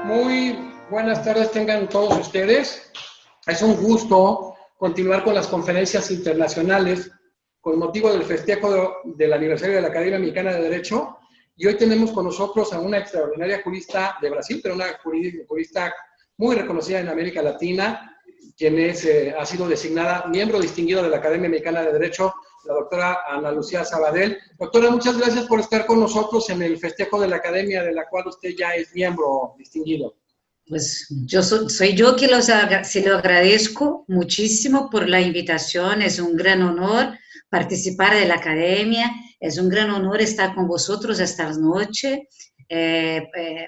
Muy buenas tardes tengan todos ustedes. Es un gusto continuar con las conferencias internacionales con motivo del festejo del aniversario de la Academia Mexicana de Derecho. Y hoy tenemos con nosotros a una extraordinaria jurista de Brasil, pero una jurista muy reconocida en América Latina, quien ha sido designada miembro distinguido de la Academia Mexicana de Derecho, la doctora Ana Lucía Sabadell. Doctora, muchas gracias por estar con nosotros en el festejo de la Academia, de la cual usted ya es miembro distinguido. Pues soy yo que se lo agradezco muchísimo por la invitación, es un gran honor participar de la academia, es un gran honor estar con vosotros esta noche,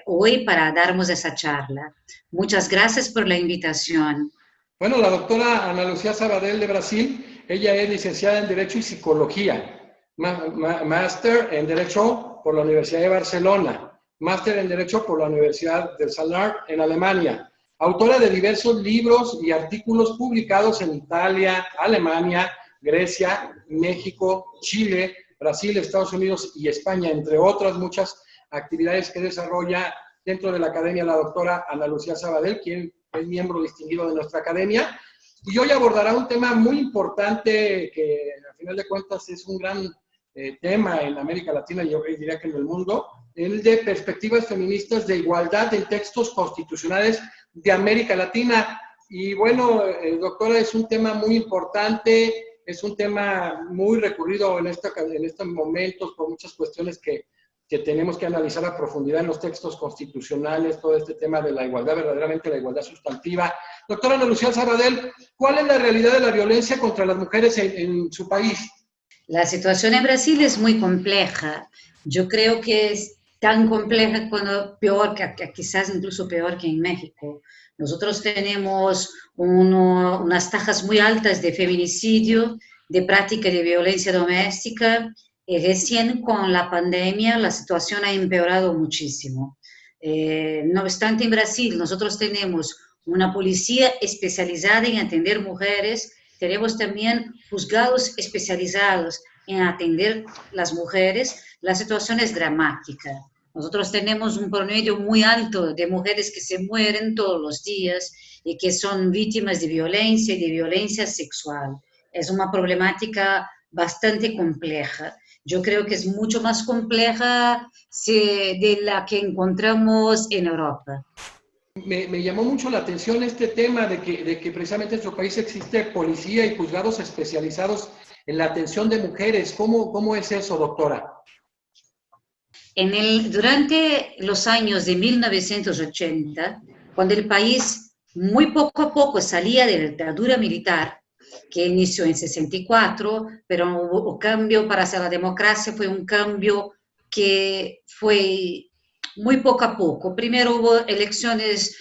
hoy para darnos esa charla. Muchas gracias por la invitación. Bueno, la doctora Ana Lucía Sabadell de Brasil, ella es licenciada en Derecho y Psicología, máster en Derecho por la Universidad de Barcelona, máster en Derecho por la Universidad del Saarland en Alemania, autora de diversos libros y artículos publicados en Italia, Alemania, Grecia, México, Chile, Brasil, Estados Unidos y España, entre otras muchas actividades que desarrolla dentro de la academia la doctora Ana Lucía Sabadell, quien es miembro distinguido de nuestra academia, y hoy abordará un tema muy importante que, a final de cuentas, es un gran tema en América Latina y yo diría que en el mundo, el de perspectivas feministas de igualdad en textos constitucionales de América Latina. Y bueno, doctora, es un tema muy importante, es un tema muy recurrido en estos momentos por muchas cuestiones que tenemos que analizar a profundidad en los textos constitucionales, todo este tema de la igualdad, verdaderamente la igualdad sustantiva. Doctora Ana Lucía Sabadell, ¿cuál es la realidad de la violencia contra las mujeres en su país? La situación en Brasil es muy compleja. Yo creo que es tan compleja cuando peor, que quizás incluso peor que en México. Nosotros tenemos unas tasas muy altas de feminicidio, de práctica de violencia doméstica, y recién con la pandemia la situación ha empeorado muchísimo. No obstante, en Brasil nosotros tenemos una policía especializada en atender mujeres, tenemos también juzgados especializados en atender las mujeres. La situación es dramática. Nosotros tenemos un promedio muy alto de mujeres que se mueren todos los días y que son víctimas de violencia y de violencia sexual. Es una problemática bastante compleja. Yo creo que es mucho más compleja de la que encontramos en Europa. Me llamó mucho la atención este tema de que precisamente en su país existe policía y juzgados especializados en la atención de mujeres. ¿Cómo es eso, doctora? Durante los años de 1980, cuando el país muy poco a poco salía de la dictadura militar, que inició en 64, pero hubo cambio para hacer la democracia, fue un cambio que fue muy poco a poco. Primero hubo elecciones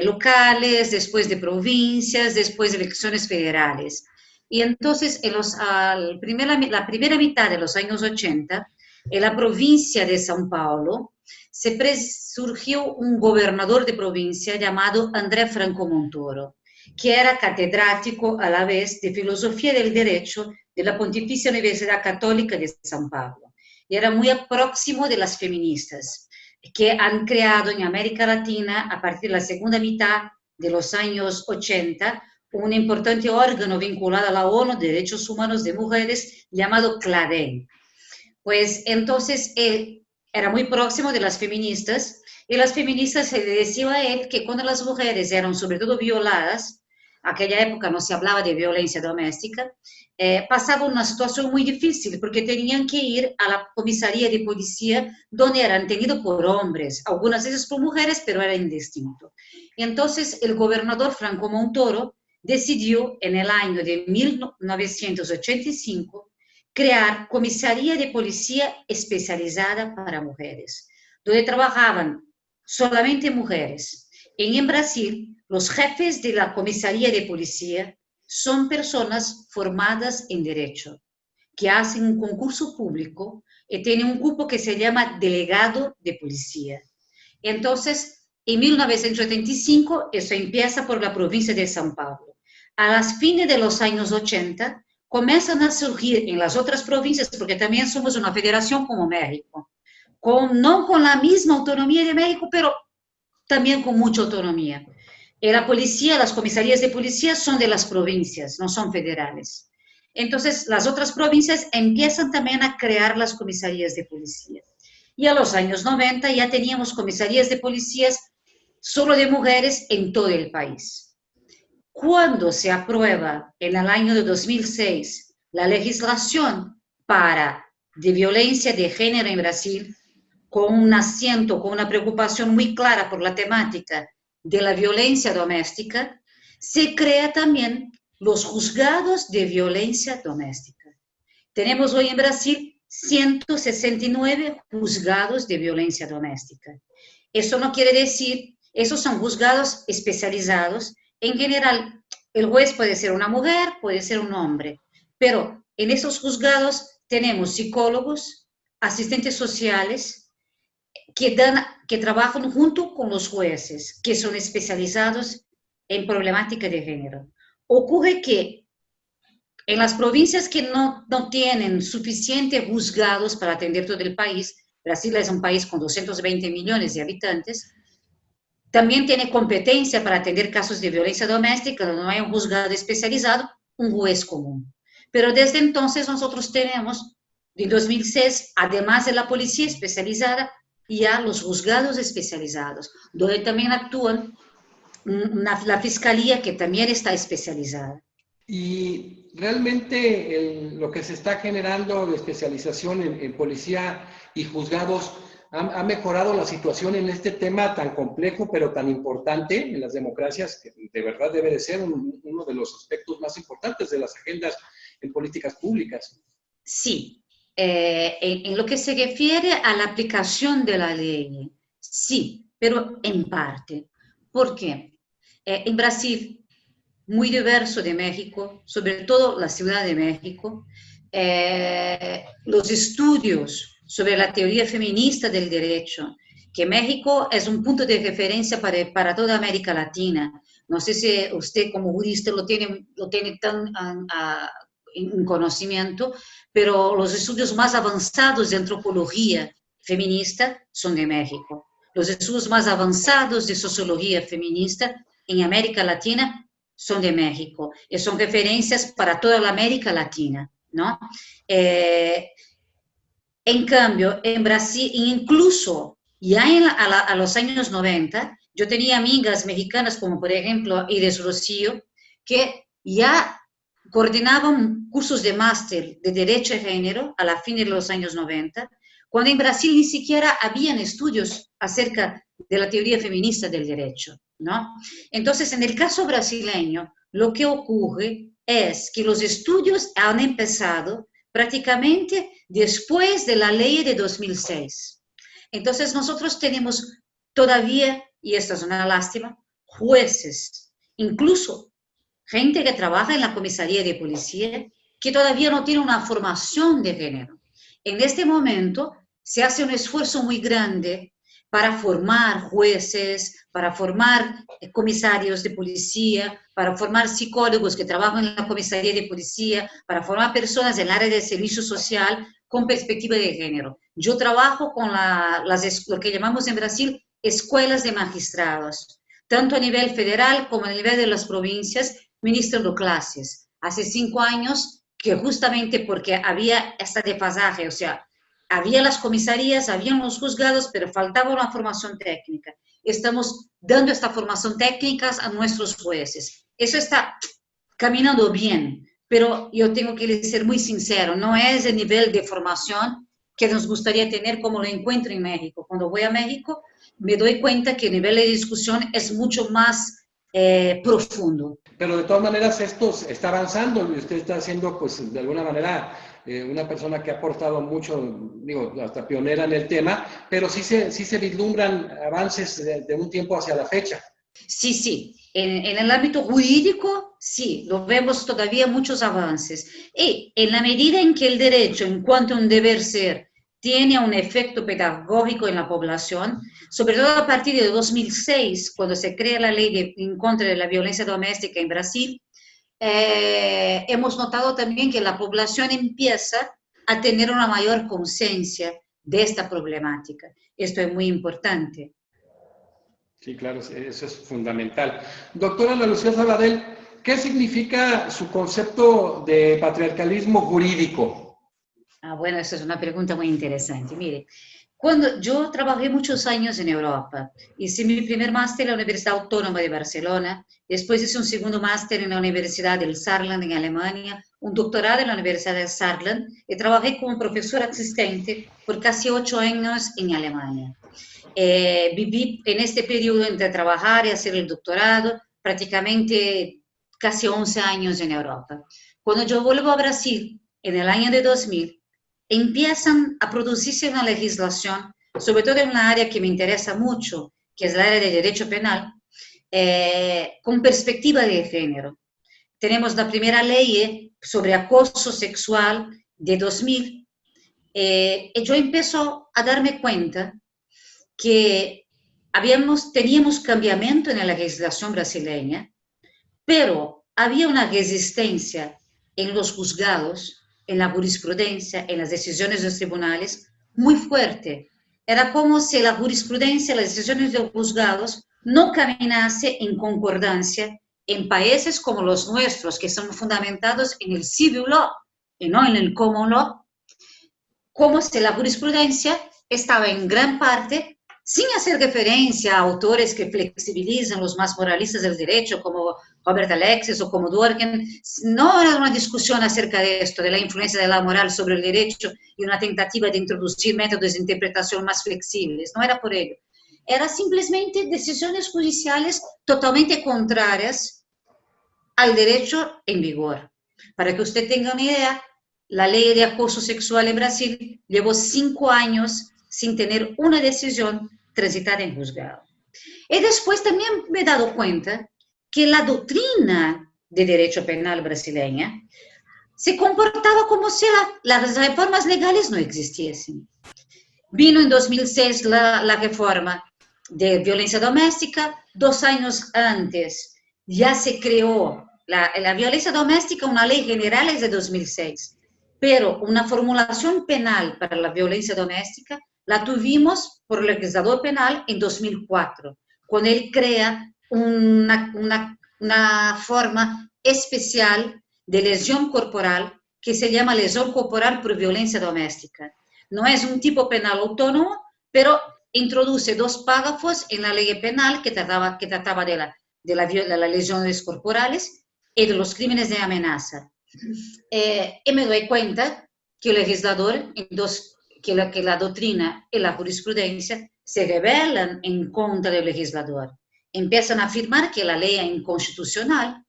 locales, después de provincias, después elecciones federales. Y entonces, la primera mitad de los años 80, en la provincia de São Paulo, surgió un gobernador de provincia llamado André Franco Montoro, que era catedrático a la vez de Filosofía del Derecho de la Pontificia Universidad Católica de São Paulo. Y era muy próximo de las feministas, que han creado en América Latina, a partir de la segunda mitad de los años 80, un importante órgano vinculado a la ONU de Derechos Humanos de Mujeres llamado CLADEM. Pues entonces él era muy próximo de las feministas y las feministas se le decía a él que cuando las mujeres eran sobre todo violadas, aquella época no se hablaba de violencia doméstica, pasaba una situación muy difícil porque tenían que ir a la comisaría de policía donde eran tenidos por hombres, algunas veces por mujeres, pero era indistinto. Y entonces el gobernador Franco Montoro decidió en el año de 1985 crear comisaría de policía especializada para mujeres, donde trabajaban solamente mujeres. En Brasil, los jefes de la comisaría de policía son personas formadas en derecho, que hacen un concurso público y tienen un cupo que se llama delegado de policía. Entonces, en 1985, eso empieza por la provincia de São Paulo. A las fines de los años 80, comienzan a surgir en las otras provincias, porque también somos una federación como México, no con la misma autonomía de México, pero también con mucha autonomía. La policía, las comisarías de policía son de las provincias, no son federales. Entonces, las otras provincias empiezan también a crear las comisarías de policía. Y a los años 90 ya teníamos comisarías de policías solo de mujeres en todo el país. Cuando se aprueba en el año de 2006 la legislación de violencia de género en Brasil, con un acento, con una preocupación muy clara por la temática de la violencia doméstica, se crea también los juzgados de violencia doméstica. Tenemos hoy en Brasil 169 juzgados de violencia doméstica. Eso no quiere decir, esos son juzgados especializados. En general, el juez puede ser una mujer, puede ser un hombre, pero en esos juzgados tenemos psicólogos, asistentes sociales, que trabajan junto con los jueces, que son especializados en problemática de género. Ocurre que en las provincias que no tienen suficientes juzgados para atender todo el país, Brasil es un país con 220 millones de habitantes, también tiene competencia para atender casos de violencia doméstica, no hay un juzgado especializado, un juez común. Pero desde entonces nosotros tenemos, en 2006, además de la policía especializada, ya los juzgados especializados, donde también actúan la fiscalía, que también está especializada. Y realmente lo que se está generando de especialización en policía y juzgados ha mejorado la situación en este tema tan complejo pero tan importante en las democracias, que de verdad debe de ser uno de los aspectos más importantes de las agendas en políticas públicas. Sí, en lo que se refiere a la aplicación de la ley, sí, pero en parte. ¿Por qué? En Brasil, muy diverso de México, sobre todo la Ciudad de México, los estudios sobre la teoría feminista del derecho, que México es un punto de referencia para toda América Latina. No sé si usted como jurista lo tiene tan en conocimiento, pero los estudios más avanzados de antropología feminista son de México. Los estudios más avanzados de sociología feminista en América Latina son de México, y son referencias para toda la América Latina, ¿no? En cambio, en Brasil, incluso ya a los años 90, yo tenía amigas mexicanas, como por ejemplo Iris Rocío, que ya coordinaban cursos de máster de Derecho de Género a la fin de los años 90, cuando en Brasil ni siquiera habían estudios acerca de la teoría feminista del derecho, ¿no? Entonces, en el caso brasileño, lo que ocurre es que los estudios han empezado prácticamente después de la ley de 2006. Entonces, nosotros tenemos todavía, y esto es una lástima, jueces, incluso gente que trabaja en la comisaría de policía, que todavía no tiene una formación de género. En este momento se hace un esfuerzo muy grande para formar jueces, para formar comisarios de policía, para formar psicólogos que trabajan en la comisaría de policía, para formar personas en el área de servicio social con perspectiva de género. Yo trabajo con lo que llamamos en Brasil escuelas de magistrados, tanto a nivel federal como a nivel de las provincias, ministrando clases. Hace 5 años que justamente porque había esta desfasaje, o sea, había las comisarías, habían los juzgados, pero faltaba una formación técnica. Estamos dando esta formación técnica a nuestros jueces. Eso está caminando bien, pero yo tengo que ser muy sincero, no es el nivel de formación que nos gustaría tener como lo encuentro en México. Cuando voy a México, me doy cuenta que el nivel de discusión es mucho más profundo. Pero de todas maneras esto está avanzando y usted está haciendo, pues, de alguna manera, una persona que ha aportado mucho, digo, hasta pionera en el tema, pero sí se vislumbran avances de un tiempo hacia la fecha. Sí, sí. En el ámbito jurídico, sí, lo vemos todavía muchos avances. Y en la medida en que el derecho, en cuanto a un deber ser, tiene un efecto pedagógico en la población, sobre todo a partir de 2006, cuando se crea la ley en contra de la violencia doméstica en Brasil, hemos notado también que la población empieza a tener una mayor conciencia de esta problemática. Esto es muy importante. Sí, claro, eso es fundamental. Doctora Ana Lucía Sabadell, ¿qué significa su concepto de patriarcalismo jurídico? Ah, bueno, esa es una pregunta muy interesante. Mire, cuando yo trabajé muchos años en Europa, hice mi primer máster en la Universidad Autónoma de Barcelona, después hice un segundo máster en la Universidad del Saarland en Alemania, un doctorado en la Universidad del Saarland y trabajé como profesor asistente por casi 8 años en Alemania. Viví en este periodo entre trabajar y hacer el doctorado prácticamente casi 11 años en Europa. Cuando yo vuelvo a Brasil en el año de 2000, empiezan a producirse una legislación, sobre todo en una área que me interesa mucho, que es el área de derecho penal, con perspectiva de género. Tenemos la primera ley sobre acoso sexual de 2000, y yo empiezo a darme cuenta que teníamos cambiamiento en la legislación brasileña, pero había una resistencia en los juzgados, en la jurisprudencia, en las decisiones de los tribunales, muy fuerte. Era como si la jurisprudencia, las decisiones de los juzgados no caminase en concordancia en países como los nuestros, que son fundamentados en el civil law y no en el common law, como si la jurisprudencia estaba en gran parte, sin hacer referencia a autores que flexibilizan los más moralistas del derecho, como Robert Alexis o como Dworkin. No era una discusión acerca de esto, de la influencia de la moral sobre el derecho y una tentativa de introducir métodos de interpretación más flexibles. No era por ello. Era simplemente decisiones judiciales totalmente contrarias al derecho en vigor. Para que usted tenga una idea, la ley de acoso sexual en Brasil llevó 5 años sin tener una decisión transitada en juzgado. Y después también me he dado cuenta que la doctrina de derecho penal brasileña se comportaba como si las reformas legales no existiesen. Vino en 2006 la reforma de violencia doméstica, 2 años antes ya se creó la violencia doméstica, una ley general es de 2006, pero una formulación penal para la violencia doméstica la tuvimos por el legislador penal en 2004, cuando él crea una forma especial de lesión corporal que se llama lesión corporal por violencia doméstica. No es un tipo penal autónomo, pero introduce 2 párrafos en la ley penal que trataba de las lesiones corporales y de los crímenes de amenaza. Y me doy cuenta que el legislador, que la doctrina y la jurisprudencia se rebelan en contra del legislador. Empiezan a afirmar que la ley es inconstitucional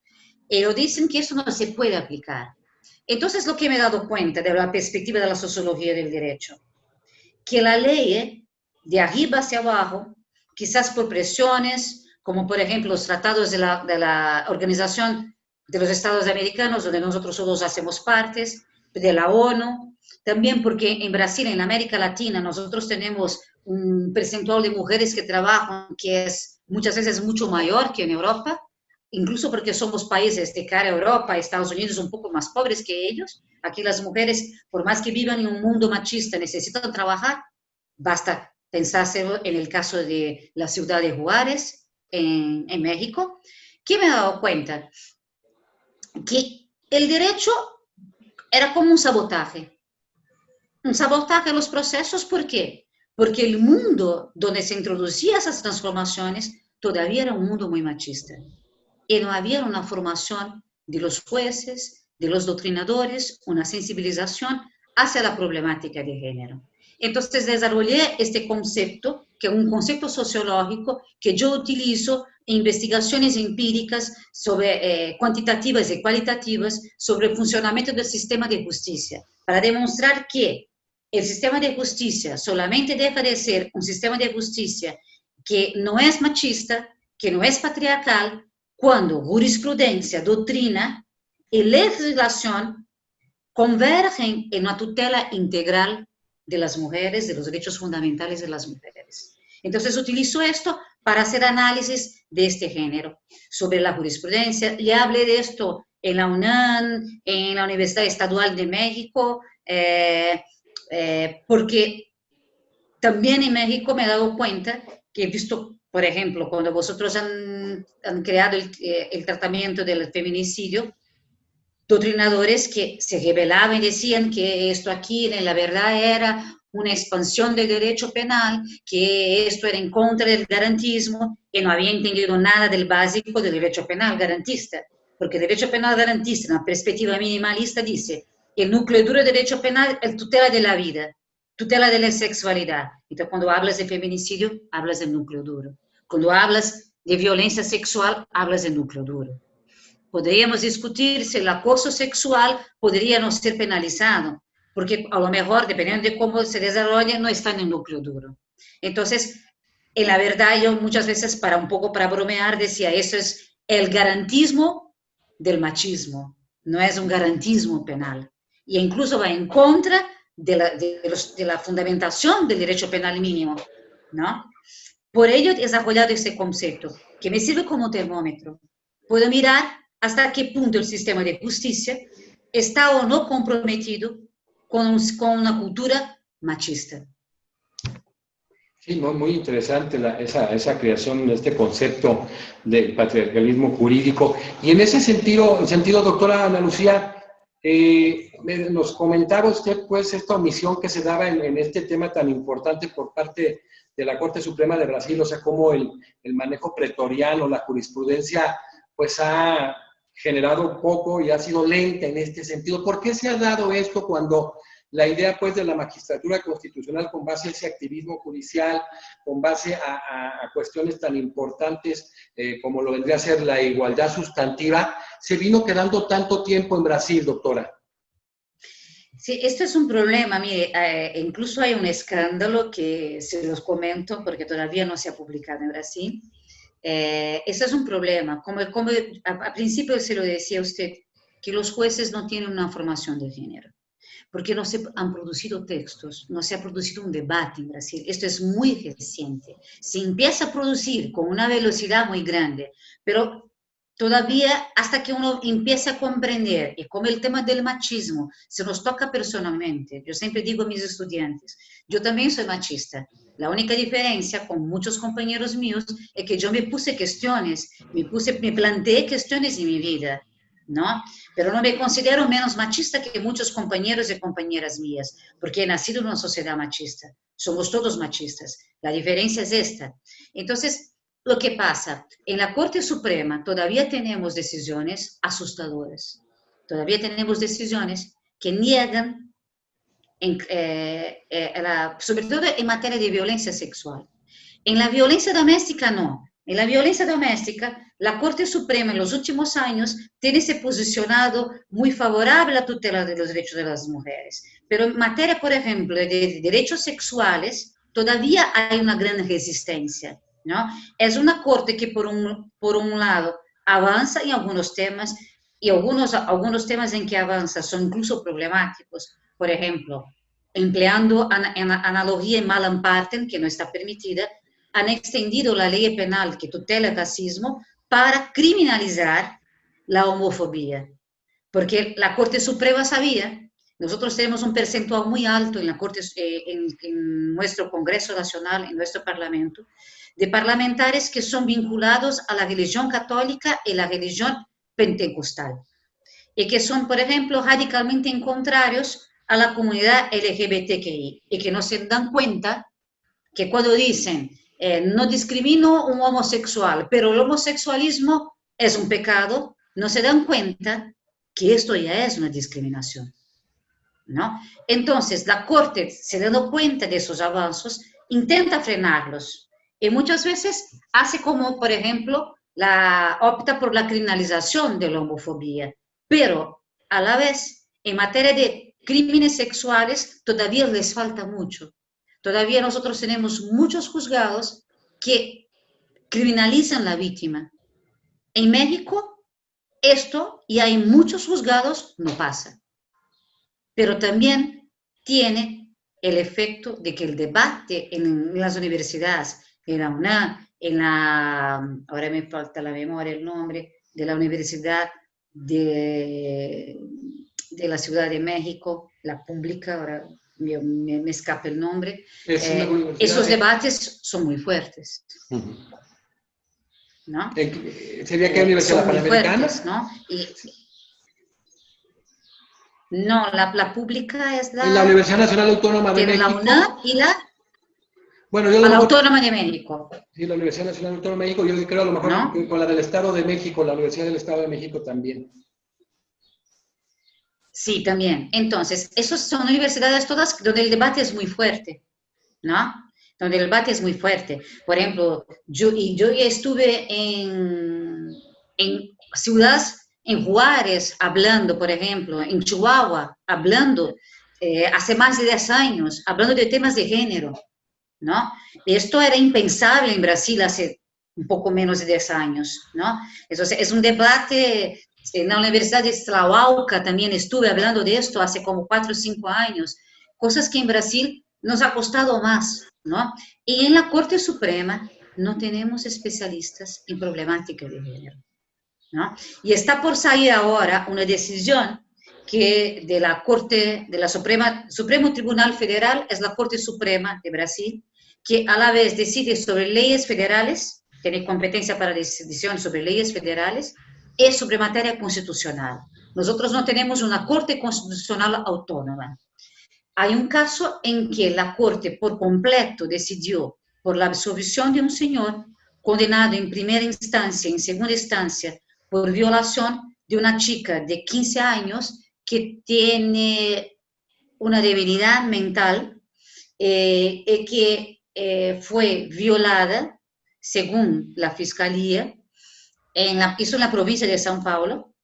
y ellos dicen que eso no se puede aplicar. Entonces, lo que me he dado cuenta de la perspectiva de la sociología del derecho, que la ley de arriba hacia abajo, quizás por presiones, como por ejemplo los tratados de la Organización de los Estados Americanos, donde nosotros todos hacemos partes, de la ONU, también porque en Brasil, en América Latina, nosotros tenemos un percentual de mujeres que trabajan que es muchas veces mucho mayor que en Europa, incluso porque somos países de cara a Europa, Estados Unidos un poco más pobres que ellos. Aquí las mujeres, por más que vivan en un mundo machista, necesitan trabajar. Basta pensarse en el caso de la ciudad de Juárez, en México, que me he dado cuenta que el derecho era como un sabotaje a los procesos. ¿Por qué? Porque el mundo donde se introducían esas transformaciones todavía era un mundo muy machista. Y no había una formación de los jueces, de los doctrinadores, una sensibilización hacia la problemática de género. Entonces desarrollé este concepto, que es un concepto sociológico que yo utilizo en investigaciones empíricas sobre, cuantitativas y cualitativas sobre el funcionamiento del sistema de justicia, para demostrar que el sistema de justicia solamente deja de ser un sistema de justicia que no es machista, que no es patriarcal, cuando jurisprudencia, doctrina y legislación convergen en una tutela integral de las mujeres, de los derechos fundamentales de las mujeres. Entonces utilizo esto para hacer análisis de este género. Sobre la jurisprudencia, ya hablé de esto en la UNAM, en la Universidad Estatal de México, porque también en México me he dado cuenta que he visto por ejemplo, cuando vosotros han creado el tratamiento del feminicidio, doctrinadores que se rebelaban y decían que esto aquí en la verdad era una expansión del derecho penal, que esto era en contra del garantismo y no había entendido nada del básico del derecho penal garantista, porque el derecho penal garantista, en la perspectiva minimalista, dice el núcleo duro del derecho penal es tutela de la vida, tutela de la sexualidad. Entonces, cuando hablas de feminicidio, hablas del núcleo duro. Cuando hablas de violencia sexual, hablas del núcleo duro. Podríamos discutir si el acoso sexual podría no ser penalizado, porque a lo mejor, dependiendo de cómo se desarrolla, no está en el núcleo duro. Entonces, en la verdad, yo muchas veces, un poco para bromear, decía, eso es el garantismo del machismo, no es un garantismo penal. E incluso va en contra de la fundamentación del derecho penal mínimo, ¿no? Por ello he desarrollado este concepto, que me sirve como termómetro. Puedo mirar hasta qué punto el sistema de justicia está o no comprometido con una cultura machista. Sí, muy interesante esa creación de este concepto del patriarcalismo jurídico. Y en ese sentido doctora Ana Lucía, nos comentaba usted pues esta omisión que se daba en este tema tan importante por parte de la Corte Suprema de Brasil, o sea, cómo el manejo pretoriano, la jurisprudencia, pues ha generado un poco y ha sido lenta en este sentido. ¿Por qué se ha dado esto cuando la idea pues de la magistratura constitucional con base a ese activismo judicial, con base a cuestiones tan importantes como lo vendría a ser la igualdad sustantiva, se vino quedando tanto tiempo en Brasil, doctora? Sí, esto es un problema. Mire, incluso hay un escándalo que se los comento porque todavía no se ha publicado en Brasil. Eso es un problema. Como a principio se lo decía a usted, que los jueces no tienen una formación de género, porque no se han producido textos, no se ha producido un debate en Brasil. Esto es muy reciente. Se empieza a producir con una velocidad muy grande, pero todavía hasta que uno empiece a comprender, y como el tema del machismo se nos toca personalmente, yo siempre digo a mis estudiantes, yo también soy machista. La única diferencia con muchos compañeros míos es que yo me puse cuestiones, me planteé cuestiones en mi vida, ¿no? Pero no me considero menos machista que muchos compañeros y compañeras mías, porque he nacido en una sociedad machista. Somos todos machistas. La diferencia es esta. Entonces, lo que pasa, en la Corte Suprema todavía tenemos decisiones asustadoras. Todavía tenemos decisiones que niegan, sobre todo en materia de violencia sexual. En la violencia doméstica no. En la violencia doméstica, la Corte Suprema en los últimos años tiene se posicionado muy favorable a la tutela de los derechos de las mujeres. Pero en materia, por ejemplo, de derechos sexuales, todavía hay una gran resistencia, ¿no? Es una Corte que, por un lado, avanza en algunos temas y algunos temas en que avanza son incluso problemáticos. Por ejemplo, empleando analogía en Malam Parten, que no está permitida, han extendido la ley penal que tutela el racismo para criminalizar la homofobia. Porque la Corte Suprema sabía, nosotros tenemos un percentual muy alto en la Corte, en nuestro Congreso Nacional, en nuestro Parlamento, de parlamentarios que son vinculados a la religión católica y la religión pentecostal. Y que son, por ejemplo, radicalmente contrarios a la comunidad LGBTQI y que no se dan cuenta que cuando dicen no discrimino un homosexual, pero el homosexualismo es un pecado, no se dan cuenta que esto ya es una discriminación, ¿no? Entonces, la Corte, se dando cuenta de esos avances, intenta frenarlos y muchas veces hace como, por ejemplo, opta por la criminalización de la homofobia, pero a la vez, en materia de crímenes sexuales, todavía les falta mucho. Todavía nosotros tenemos muchos juzgados que criminalizan a la víctima. En México, esto, y hay muchos juzgados, no pasa. Pero también tiene el efecto de que el debate en las universidades, en la UNAM, ahora me falta la memoria, el nombre, de la Universidad de la Ciudad de México, la pública, ahora me escapa el nombre, Es una universidad esos debates son muy fuertes, ¿no? ¿Sería qué universidad? Son ¿La muy Panamericana? fuertes, ¿no? No, la pública es En la Universidad Nacional Autónoma de tiene la México. UNAM y la Bueno, yo a lo mejor, Autónoma de México, sí, la Universidad Nacional Autónoma de México, yo creo a lo mejor ¿no? que con la del Estado de México, la Universidad del Estado de México también. Sí, también. Entonces, esas son universidades todas donde el debate es muy fuerte, ¿no? Donde el debate es muy fuerte. Por ejemplo, yo ya estuve en ciudades, en Juárez, hablando, por ejemplo, en Chihuahua, hablando, hace más de 10 años, hablando de temas de género, ¿no? Esto era impensable en Brasil hace un poco menos de 10 años, ¿no? Entonces, es un debate. En la Universidad de Tlahualca también estuve hablando de esto hace como 4 o 5 años, cosas que en Brasil nos ha costado más, ¿no? Y en la Corte Suprema no tenemos especialistas en problemática de género, ¿no? Y está por salir ahora una decisión que de la Corte, de la Supremo Tribunal Federal, es la Corte Suprema de Brasil, que a la vez decide sobre leyes federales, tiene competencia para decisión sobre leyes federales, es sobre materia constitucional. Nosotros no tenemos una Corte Constitucional autónoma. Hay un caso en que la Corte por completo decidió por la absolución de un señor condenado en primera instancia, en segunda instancia, por violación de una chica de 15 años que tiene una debilidad mental y que fue violada, según la Fiscalía, hizo en la provincia de São Paulo,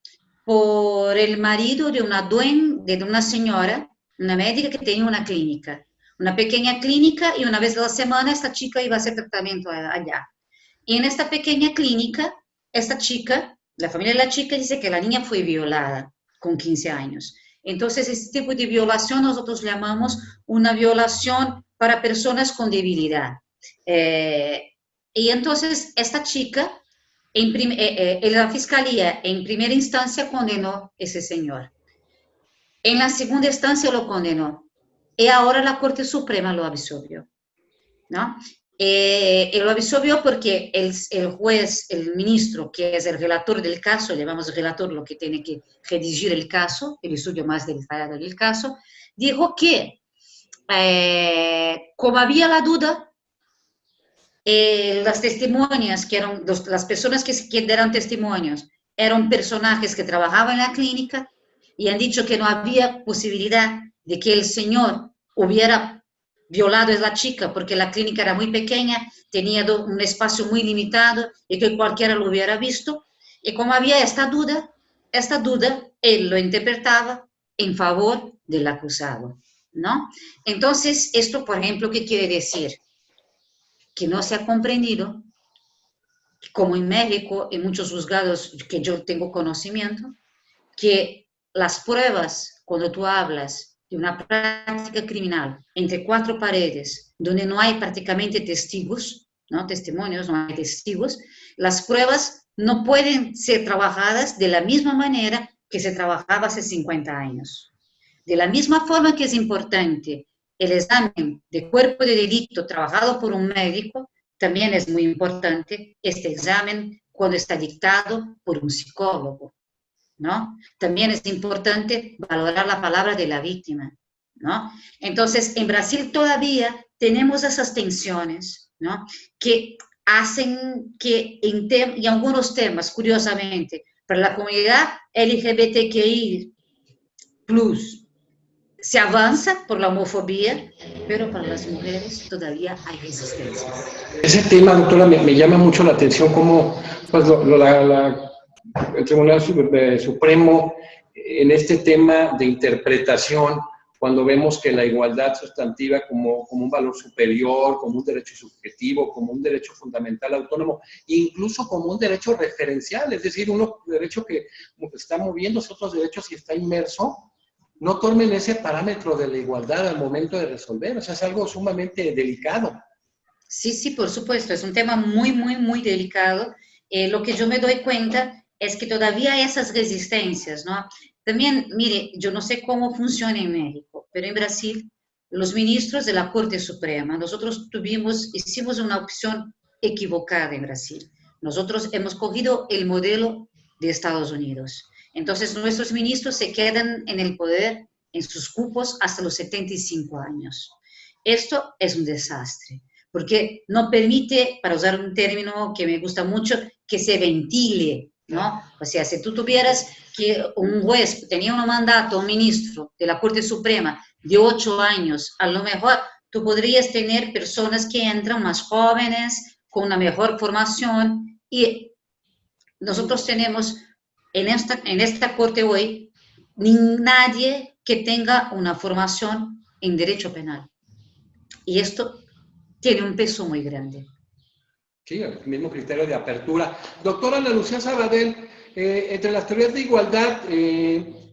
por el marido de una señora, una médica que tenía una clínica, una pequeña clínica, y una vez a la semana esta chica iba a hacer tratamiento allá. Y en esta pequeña clínica, esta chica, la familia de la chica dice que la niña fue violada con 15 años. Entonces, este tipo de violación nosotros llamamos una violación para personas con debilidad. Y entonces, esta chica, la Fiscalía en primera instancia condenó a ese señor. En la segunda instancia lo condenó. Y ahora la Corte Suprema lo absolvió, ¿no? Y lo absolvió porque el juez, el ministro, que es el relator del caso, llamamos relator lo que tiene que redigir el caso, el estudio más detallado del caso, dijo que como había la duda, las testimonias, que eran las personas que eran testimonios, eran personajes que trabajaban en la clínica y han dicho que no había posibilidad de que el señor hubiera violado a la chica porque la clínica era muy pequeña, tenía un espacio muy limitado y que cualquiera lo hubiera visto. Y como había esta duda, él lo interpretaba en favor del acusado, ¿no? Entonces, esto, por ejemplo, ¿qué quiere decir? Que no se ha comprendido, como en México, en muchos juzgados que yo tengo conocimiento, que las pruebas, cuando tú hablas de una práctica criminal entre 4 paredes, donde no hay prácticamente testigos, ¿no? Testimonios, no hay testigos, las pruebas no pueden ser trabajadas de la misma manera que se trabajaba hace 50 años. De la misma forma que es importante el examen de cuerpo de delito trabajado por un médico, también es muy importante este examen cuando está dictado por un psicólogo, ¿no? También es importante valorar la palabra de la víctima, ¿no? Entonces, en Brasil todavía tenemos esas tensiones, ¿no? Que hacen que en algunos temas, curiosamente, para la comunidad LGBTQI+, se avanza por la homofobia, pero para las mujeres todavía hay resistencia. Ese tema, doctora, me llama mucho la atención cómo pues, el Tribunal Supremo en este tema de interpretación, cuando vemos que la igualdad sustantiva como un valor superior, como un derecho subjetivo, como un derecho fundamental autónomo, incluso como un derecho referencial, es decir, un derecho que está moviendo otros derechos y está inmerso, no tomen ese parámetro de la igualdad al momento de resolver. O sea, es algo sumamente delicado. Sí, sí, por supuesto, es un tema muy, muy, muy delicado. Lo que yo me doy cuenta es que todavía hay esas resistencias, ¿no? También, mire, yo no sé cómo funciona en México, pero en Brasil los ministros de la Corte Suprema. Nosotros hicimos una opción equivocada en Brasil. Nosotros hemos cogido el modelo de Estados Unidos. Entonces, nuestros ministros se quedan en el poder, en sus cupos, hasta los 75 años. Esto es un desastre, porque no permite, para usar un término que me gusta mucho, que se ventile, ¿no? O sea, si tú tuvieras que un juez tenía un mandato, un ministro de la Corte Suprema de 8 años, a lo mejor tú podrías tener personas que entran más jóvenes, con una mejor formación, y nosotros tenemos en esta Corte hoy nadie que tenga una formación en derecho penal. Y esto tiene un peso muy grande. Sí, el mismo criterio de apertura. Doctora Ana Lucía Sabadell, entre las teorías de igualdad,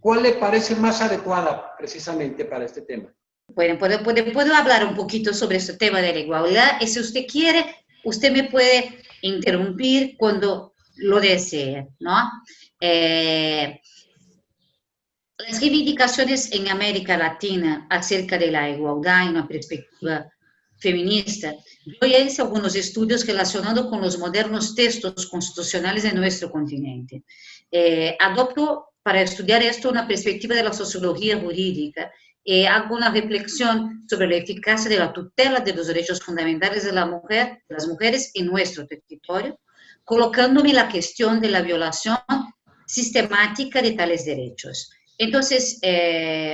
¿cuál le parece más adecuada precisamente para este tema? Bueno, puedo hablar un poquito sobre este tema de la igualdad, y si usted quiere, usted me puede interrumpir cuando lo desee, ¿no? Las reivindicaciones en América Latina acerca de la igualdad en una perspectiva feminista, yo ya hice algunos estudios relacionando con los modernos textos constitucionales de nuestro continente. Adopto para estudiar esto una perspectiva de la sociología jurídica. Hago una reflexión sobre la eficacia de la tutela de los derechos fundamentales de las mujeres en nuestro territorio, colocándome la cuestión de la violación sistemática de tales derechos. Entonces,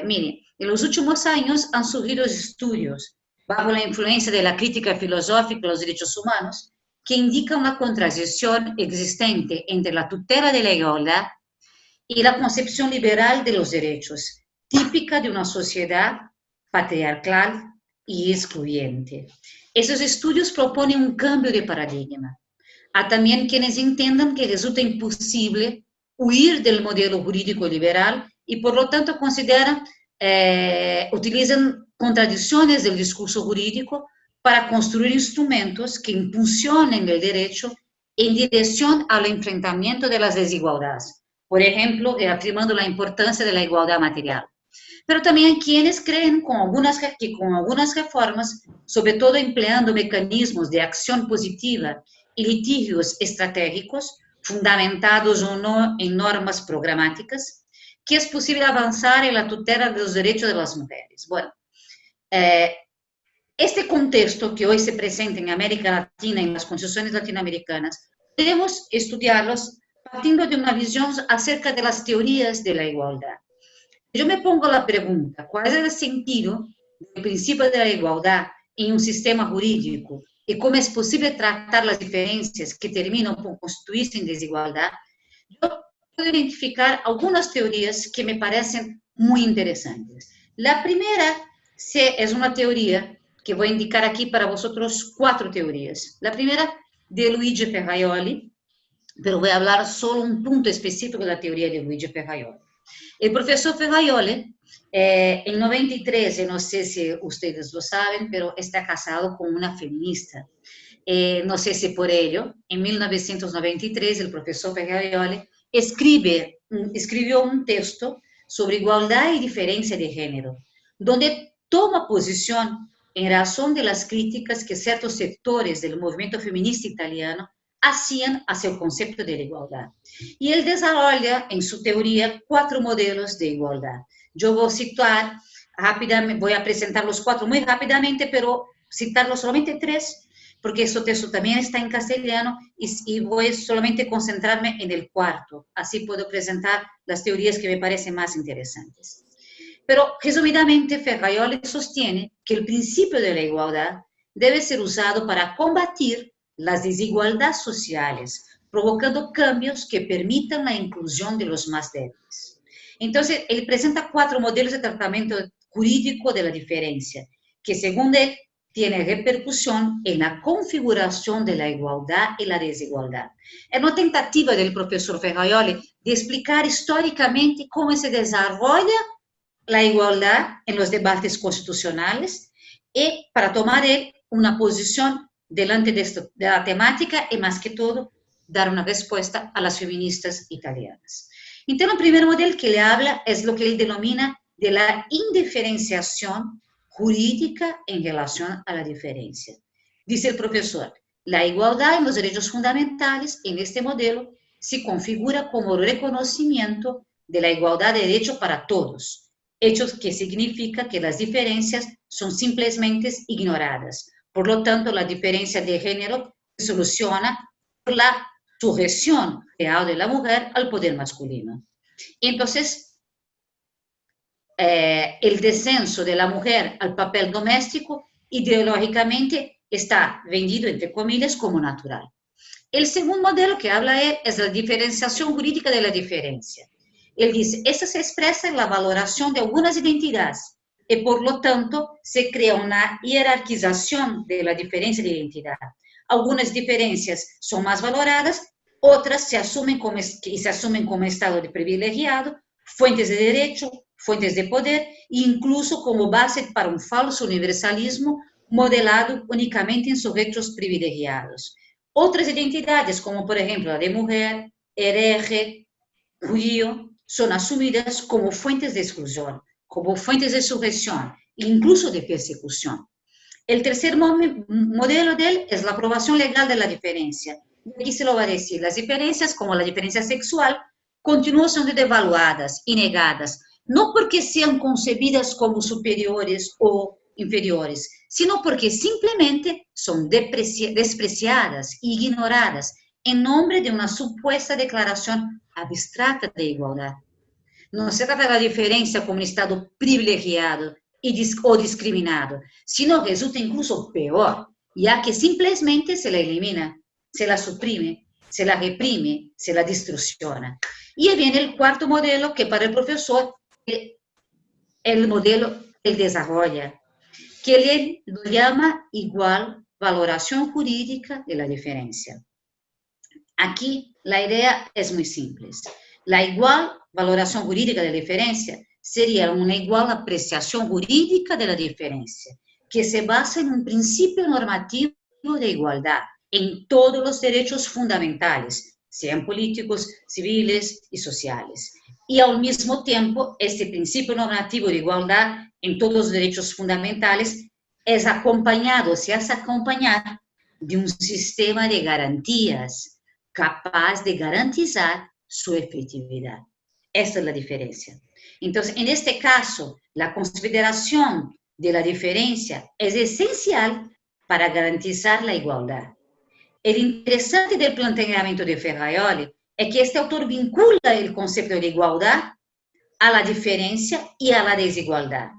mire, en los últimos años han surgido estudios bajo la influencia de la crítica filosófica de los derechos humanos que indican una contradicción existente entre la tutela de la igualdad y la concepción liberal de los derechos, típica de una sociedad patriarcal y excluyente. Esos estudios proponen un cambio de paradigma. Hay también quienes entiendan que resulta imposible huir del modelo jurídico liberal y por lo tanto utilizan contradicciones del discurso jurídico para construir instrumentos que impulsionen el derecho en dirección al enfrentamiento de las desigualdades. Por ejemplo, afirmando la importancia de la igualdad material. Pero también hay quienes creen que con algunas reformas, sobre todo empleando mecanismos de acción positiva y litigios estratégicos, fundamentados o no en normas programáticas, que es posible avanzar en la tutela de los derechos de las mujeres. Bueno, este contexto que hoy se presenta en América Latina, en las constituciones latinoamericanas, debemos estudiarlos partiendo de una visión acerca de las teorías de la igualdad. Yo me pongo la pregunta, ¿cuál es el sentido del principio de la igualdad en un sistema jurídico y cómo es posible tratar las diferencias que terminan por constituirse en desigualdad? Yo puedo identificar algunas teorías que me parecen muy interesantes. La primera es una teoría que voy a indicar aquí para vosotros 4 teorías. La primera de Luigi Ferraioli, pero voy a hablar solo un punto específico de la teoría de Luigi Ferraioli. El profesor Ferraioli, en 93, no sé si ustedes lo saben, pero está casado con una feminista. No sé si por ello, en 1993, el profesor Ferraioli escribió un texto sobre igualdad y diferencia de género, donde toma posición en razón de las críticas que ciertos sectores del movimiento feminista italiano hacían hacia el concepto de la igualdad. Y él desarrolla en su teoría 4 modelos de igualdad. Yo voy a citar rápidamente, voy a presentar los 4 muy rápidamente, pero citarlos solamente 3, porque este texto también está en castellano y voy solamente a concentrarme en el 4. Así puedo presentar las teorías que me parecen más interesantes. Pero, resumidamente, Ferraioli sostiene que el principio de la igualdad debe ser usado para combatir las desigualdades sociales, provocando cambios que permitan la inclusión de los más débiles. Entonces, él presenta 4 modelos de tratamiento jurídico de la diferencia, que según él, tiene repercusión en la configuración de la igualdad y la desigualdad. Es una tentativa del profesor Ferraioli de explicar históricamente cómo se desarrolla la igualdad en los debates constitucionales y para tomar él una posición delante de la temática y más que todo dar una respuesta a las feministas italianas. Entonces, el primer modelo que le habla es lo que él denomina de la indiferenciación jurídica en relación a la diferencia. Dice el profesor, la igualdad en los derechos fundamentales en este modelo se configura como reconocimiento de la igualdad de derecho para todos, hecho que significa que las diferencias son simplemente ignoradas. Por lo tanto, la diferencia de género se soluciona por la sujeción real de la mujer al poder masculino. Entonces, el descenso de la mujer al papel doméstico ideológicamente está vendido, entre comillas, como natural. El segundo modelo que habla él es la diferenciación jurídica de la diferencia. Él dice, esta se expresa en la valoración de algunas identidades y por lo tanto se crea una jerarquización de la diferencia de identidad. Algunas diferencias son más valoradas, otras se asumen como estado de privilegiado, fuentes de derecho, fuentes de poder e incluso como base para un falso universalismo modelado únicamente en sujetos privilegiados. Otras identidades, como por ejemplo la de mujer, hereje, judío, son asumidas como fuentes de exclusión, como fuentes de sujeción, incluso de persecución. El tercer modelo de él es la aprobación legal de la diferencia. Aquí se lo va a decir, las diferencias, como la diferencia sexual, continúan siendo devaluadas y negadas, no porque sean concebidas como superiores o inferiores, sino porque simplemente son despreciadas e ignoradas en nombre de una supuesta declaración abstracta de igualdad. No se trata de la diferencia como un estado privilegiado o discriminado, sino resulta incluso peor, ya que simplemente se la elimina, se la suprime, se la reprime, se la distorsiona. Y ahí viene el cuarto modelo que para el profesor el modelo él desarrolla, que él lo llama igual valoración jurídica de la diferencia. Aquí la idea es muy simple. La igual valoración jurídica de la diferencia sería una igual apreciación jurídica de la diferencia, que se basa en un principio normativo de igualdad en todos los derechos fundamentales, sean políticos, civiles y sociales. Y al mismo tiempo, este principio normativo de igualdad en todos los derechos fundamentales es acompañado, se hace acompañar de un sistema de garantías capaz de garantizar su efectividad. Esta es la diferencia. Entonces, en este caso, la consideración de la diferencia es esencial para garantizar la igualdad. El interesante del planteamiento de Ferraioli es que este autor vincula el concepto de igualdad a la diferencia y a la desigualdad.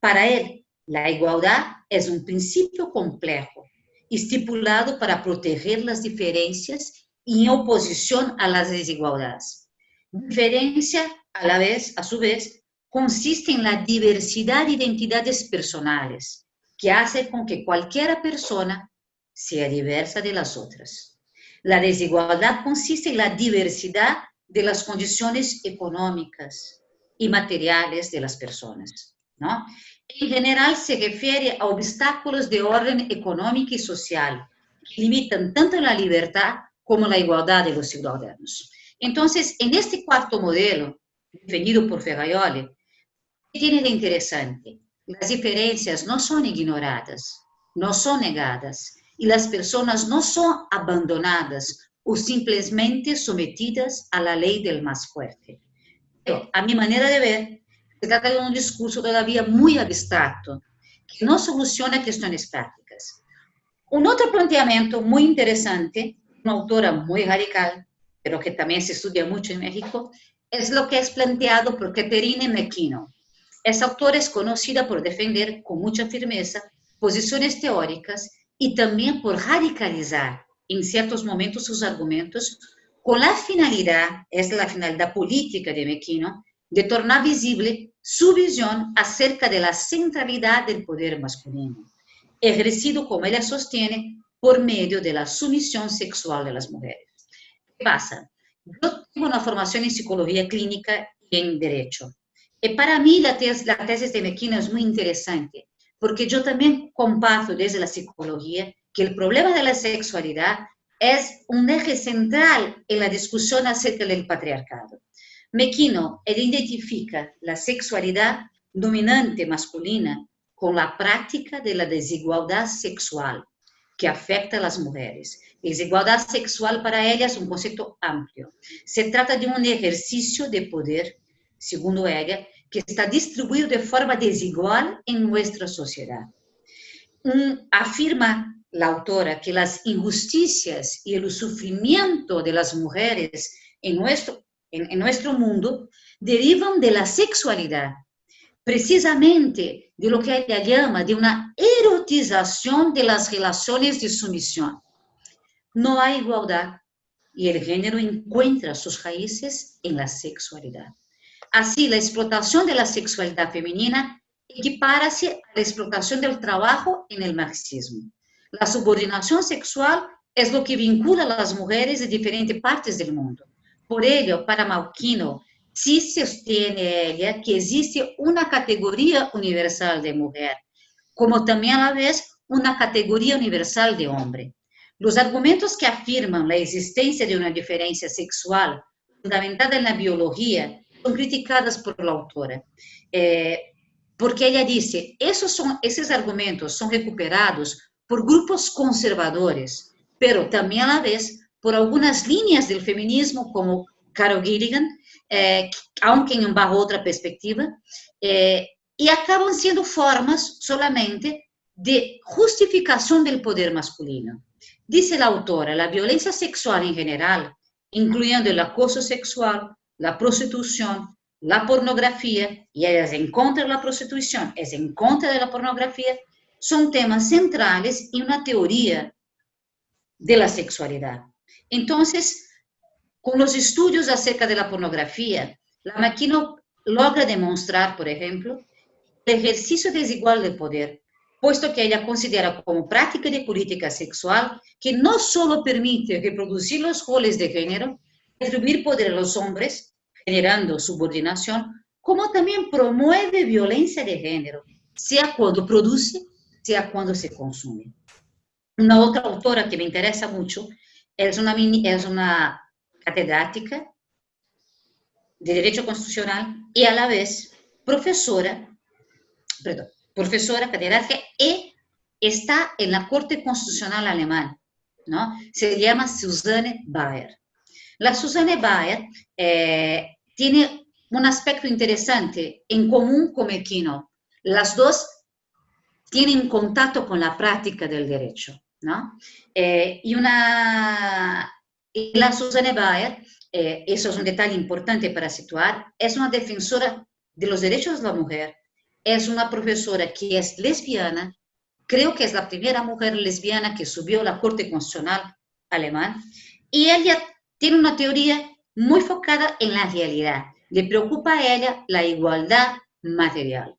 Para él, la igualdad es un principio complejo, estipulado para proteger las diferencias y en oposición a las desigualdades. Diferencia, a su vez, consiste en la diversidad de identidades personales, que hace con que cualquier persona sea diversa de las otras. La desigualdad consiste en la diversidad de las condiciones económicas y materiales de las personas, ¿no? En general se refiere a obstáculos de orden económico y social que limitan tanto la libertad como la igualdad de los ciudadanos. Entonces, en este cuarto modelo, definido por Ferraioli, ¿qué tiene de interesante? Las diferencias no son ignoradas, no son negadas, y las personas no son abandonadas o simplemente sometidas a la ley del más fuerte. Pero, a mi manera de ver, se trata de un discurso todavía muy abstracto, que no soluciona cuestiones prácticas. Un otro planteamiento muy interesante, una autora muy radical, pero que también se estudia mucho en México, es lo que es planteado por Catherine McKenna. Esa autora es conocida por defender con mucha firmeza posiciones teóricas y también por radicalizar en ciertos momentos sus argumentos con la finalidad, es la finalidad política de McKenna, de tornar visible su visión acerca de la centralidad del poder masculino, ejercido, como ella sostiene, por medio de la sumisión sexual de las mujeres. ¿Qué pasa? Yo tengo una formación en psicología clínica y en derecho. Y para mí la tesis de McKenna es muy interesante, porque yo también comparto desde la psicología que el problema de la sexualidad es un eje central en la discusión acerca del patriarcado. McKenna identifica la sexualidad dominante masculina con la práctica de la desigualdad sexual que afecta a las mujeres. Desigualdad sexual para ella es un concepto amplio. Se trata de un ejercicio de poder, según ella, que está distribuido de forma desigual en nuestra sociedad. Afirma la autora que las injusticias y el sufrimiento de las mujeres en nuestro mundo derivan de la sexualidad, precisamente de lo que ella llama de una erotización de las relaciones de sumisión. No hay igualdad y el género encuentra sus raíces en la sexualidad. Así, la explotación de la sexualidad femenina equipárase a la explotación del trabajo en el marxismo. La subordinación sexual es lo que vincula a las mujeres de diferentes partes del mundo. Por ello, para Malquino, sí sostiene ella que existe una categoría universal de mujer, como también a la vez una categoría universal de hombre. Los argumentos que afirman la existencia de una diferencia sexual fundamentada en la biología son criticadas por la autora, porque ella dice, esos argumentos son recuperados por grupos conservadores, pero también a la vez por algunas líneas del feminismo como Carol Gilligan, aunque en bajo otra perspectiva, y acaban siendo formas solamente de justificación del poder masculino. Dice la autora, la violencia sexual en general, incluyendo el acoso sexual, la prostitución, la pornografía, y ella es en contra de la prostitución, es en contra de la pornografía, son temas centrales en una teoría de la sexualidad. Entonces, con los estudios acerca de la pornografía, la Malquino logra demostrar, por ejemplo, el ejercicio desigual del poder, puesto que ella considera como práctica de política sexual que no solo permite reproducir los roles de género, atribuir poder a los hombres, generando subordinación, como también promueve violencia de género, sea cuando produce, sea cuando se consume. Una otra autora que me interesa mucho es una catedrática de Derecho Constitucional y a la vez profesora catedrática y está en la Corte Constitucional Alemana, ¿no? Se llama Susanne Bauer. La Susanne Bauer tiene un aspecto interesante en común con Malquino. Las dos tienen contacto con la práctica del derecho, ¿no? Y la Susanne Bauer, eso es un detalle importante para situar, es una defensora de los derechos de la mujer, es una profesora que es lesbiana, creo que es la primera mujer lesbiana que subió a la Corte Constitucional alemana, y ella tiene una teoría muy focada en la realidad. Le preocupa a ella la igualdad material.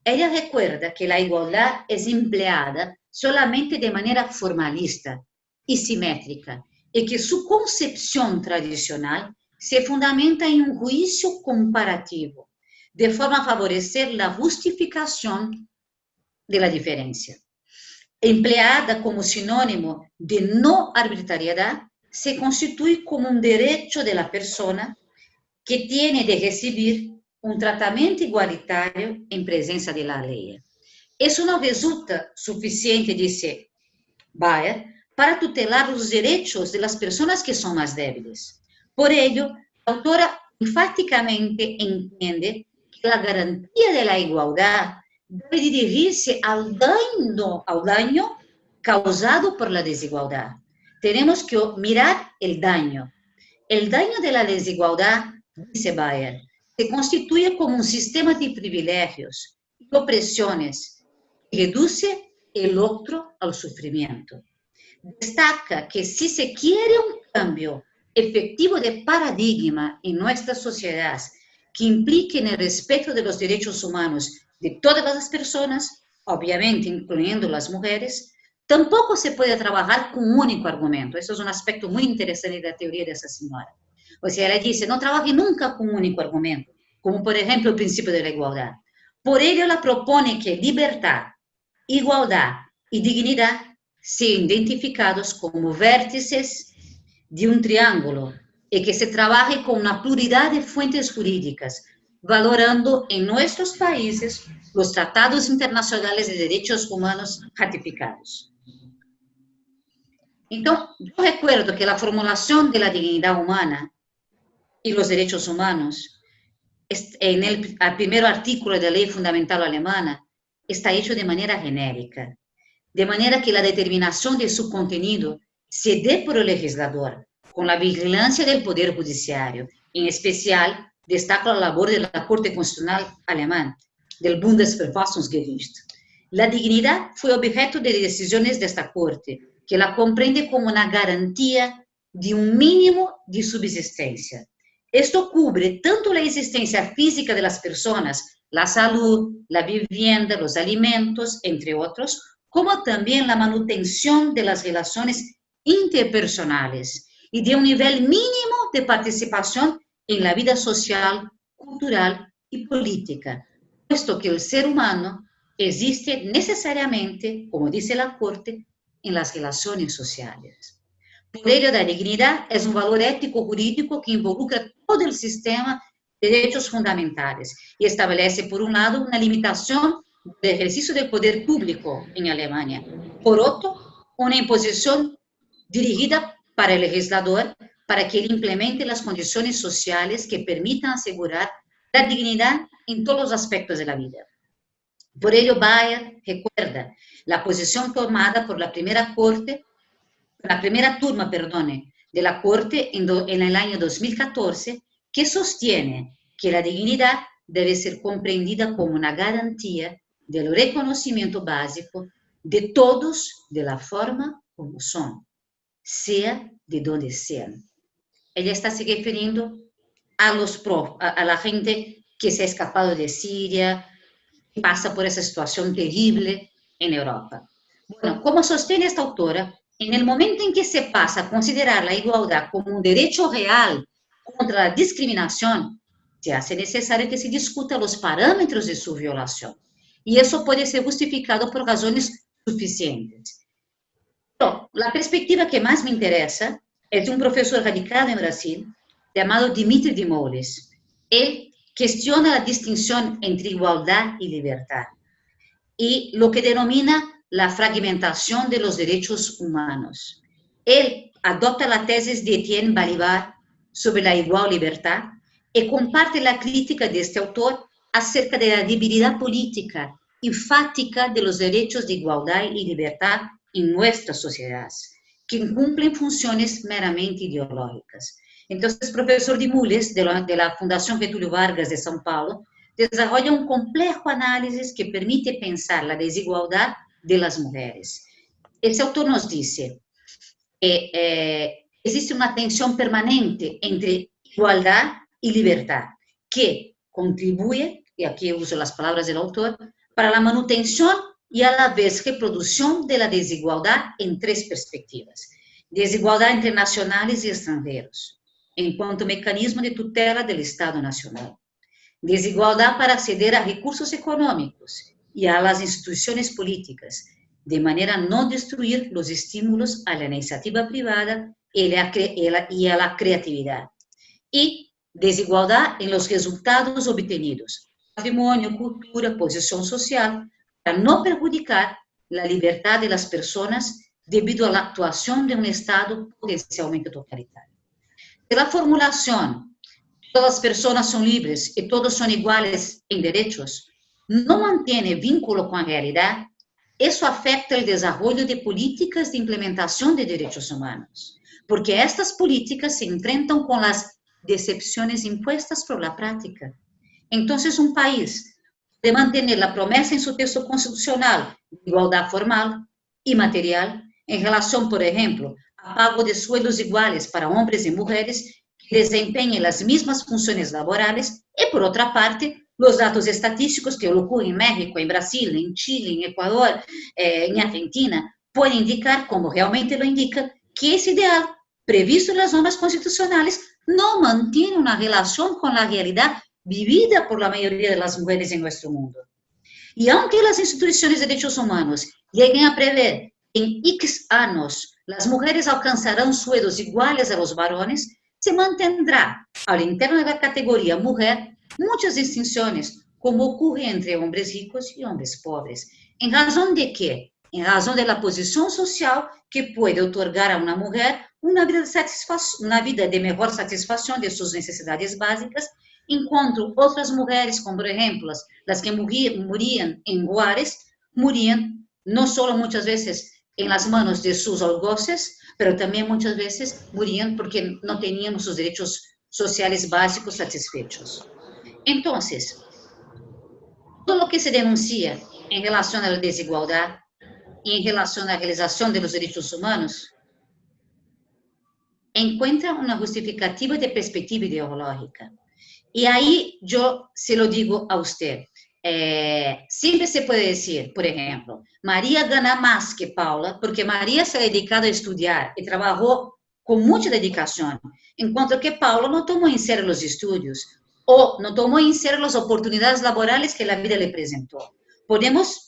Ella recuerda que la igualdad es empleada solamente de manera formalista y simétrica, y que su concepción tradicional se fundamenta en un juicio comparativo, de forma a favorecer la justificación de la diferencia. Empleada como sinónimo de no arbitrariedad, se constituye como un derecho de la persona que tiene de recibir un tratamiento igualitario en presencia de la ley. Eso no resulta suficiente, dice Bauer, para tutelar los derechos de las personas que son más débiles. Por ello, la autora enfáticamente entiende que la garantía de la igualdad debe dirigirse al daño causado por la desigualdad. Tenemos que mirar el daño. El daño de la desigualdad, dice Bauer, se constituye como un sistema de privilegios y opresiones que reduce el otro al sufrimiento. Destaca que si se quiere un cambio efectivo de paradigma en nuestra sociedad que implique en el respeto de los derechos humanos de todas las personas, obviamente incluyendo las mujeres, tampoco se puede trabajar con un único argumento. Eso es un aspecto muy interesante de la teoría de esa señora. O sea, ella dice, no trabaje nunca con un único argumento, como por ejemplo el principio de la igualdad. Por ello, ella propone que libertad, igualdad y dignidad sean identificados como vértices de un triángulo y que se trabaje con una pluralidad de fuentes jurídicas valorando en nuestros países los tratados internacionales de derechos humanos ratificados. Entonces, yo recuerdo que la formulación de la dignidad humana y los derechos humanos, en el primer artículo de la Ley Fundamental Alemana, está hecho de manera genérica, de manera que la determinación de su contenido se dé por el legislador, con la vigilancia del Poder Judiciario. En especial, destaca la labor de la Corte Constitucional Alemana, del Bundesverfassungsgericht. La dignidad fue objeto de decisiones de esta Corte, que la comprende como una garantía de un mínimo de subsistencia. Esto cubre tanto la existencia física de las personas, la salud, la vivienda, los alimentos, entre otros, como también la manutención de las relaciones interpersonales y de un nivel mínimo de participación en la vida social, cultural y política, puesto que el ser humano existe necesariamente, como dice la Corte, en las relaciones sociales. Por ello, la dignidad es un valor ético-jurídico que involucra todo el sistema de derechos fundamentales y establece, por un lado, una limitación del ejercicio del poder público en Alemania. Por otro, una imposición dirigida para el legislador para que él implemente las condiciones sociales que permitan asegurar la dignidad en todos los aspectos de la vida. Por ello, Bayer recuerda la posición tomada por la primera turma de la Corte en el año 2014, que sostiene que la dignidad debe ser comprendida como una garantía del reconocimiento básico de todos de la forma como son, sea de donde sean. Ella está se refiriendo a la gente que se ha escapado de Siria, que pasa por esa situación terrible en Europa. Bueno, como sostiene esta autora, en el momento en que se pasa a considerar la igualdad como un derecho real contra la discriminación, se hace necesario que se discuta los parámetros de su violación. Y eso puede ser justificado por razones suficientes. Pero la perspectiva que más me interesa es de un profesor radicado en Brasil, llamado Dimitri de Moles. Él cuestiona la distinción entre igualdad y libertad y lo que denomina la fragmentación de los derechos humanos. Él adopta la tesis de Etienne Balibar sobre la igual libertad y comparte la crítica de este autor acerca de la debilidad política y fáctica de los derechos de igualdad y libertad en nuestras sociedades, que cumplen funciones meramente ideológicas. Entonces, profesor de Moles, de la Fundación Getúlio Vargas de São Paulo, desarrolla un complejo análisis que permite pensar la desigualdad de las mujeres. Este autor nos dice que existe una tensión permanente entre igualdad y libertad, que contribuye, y aquí uso las palabras del autor, para la manutención y a la vez reproducción de la desigualdad en tres perspectivas. Desigualdad entre nacionales y extranjeros, en cuanto mecanismo de tutela del Estado Nacional. Desigualdad para acceder a recursos económicos y a las instituciones políticas, de manera a no destruir los estímulos a la iniciativa privada y a la creatividad. Y desigualdad en los resultados obtenidos, patrimonio, cultura, posición social, para no perjudicar la libertad de las personas debido a la actuación de un Estado potencialmente totalitario. De la formulación todas las personas son libres y todos son iguales en derechos, no mantiene vínculo con la realidad, eso afecta el desarrollo de políticas de implementación de derechos humanos, porque estas políticas se enfrentan con las decepciones impuestas por la práctica. Entonces, un país puede mantener la promesa en su texto constitucional de igualdad formal y material en relación, por ejemplo, a pago de sueldos iguales para hombres y mujeres desempeñen las mismas funciones laborales y, por otra parte, los datos estadísticos que ocurren en México, en Brasil, en Chile, en Ecuador, en Argentina, pueden indicar, como realmente lo indica, que ese ideal previsto en las normas constitucionales no mantiene una relación con la realidad vivida por la mayoría de las mujeres en nuestro mundo. Y aunque las instituciones de derechos humanos lleguen a prever que en X años las mujeres alcanzarán sueldos iguales a los varones, se mantendrá al interno de la categoría mujer muchas distinciones, como ocurre entre hombres ricos y hombres pobres. ¿En razón de qué? En razón de la posición social que puede otorgar a una mujer una vida de mejor satisfacción de sus necesidades básicas, enquanto otras mujeres, como por ejemplo las que morían en Juárez, morían no solo muchas veces en las manos de sus algoces, pero también muchas veces morían porque no tenían sus derechos sociales básicos satisfechos. Entonces, todo lo que se denuncia en relación a la desigualdad y en relación a la realización de los derechos humanos encuentra una justificativa de perspectiva ideológica. Y ahí yo se lo digo a usted. Siempre se puede decir, por ejemplo, María gana más que Paula porque María se ha dedicado a estudiar y trabajó con mucha dedicación, en cuanto que Paula no tomó en serio los estudios o no tomó en serio las oportunidades laborales que la vida le presentó.